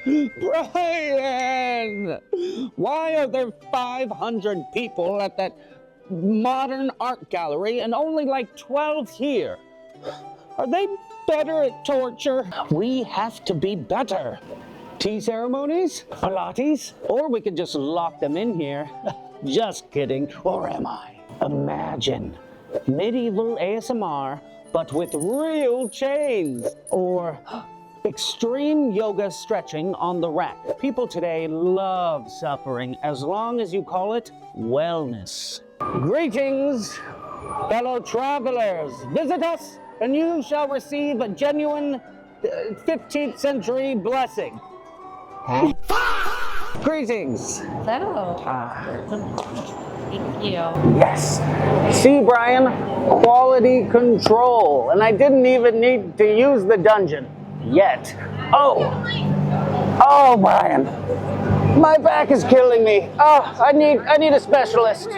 Brian! Why are there 500 people at that modern art gallery and only like 12 here? Are they better at torture? We have to be better. Tea ceremonies? Pilates? Or we could just lock them in here. Just kidding. Or am I? Imagine medieval ASMR, but with real chains. Or extreme yoga stretching on the rack. People today love suffering as long as you call it wellness. Greetings, fellow travelers. Visit us and you shall receive a genuine 15th century blessing. Huh? Greetings. Hello. Thank you. Yes. See, Brian, quality control. And I didn't even need to use the dungeon yet. Oh, Brian. My back is killing me. Oh, I need a specialist.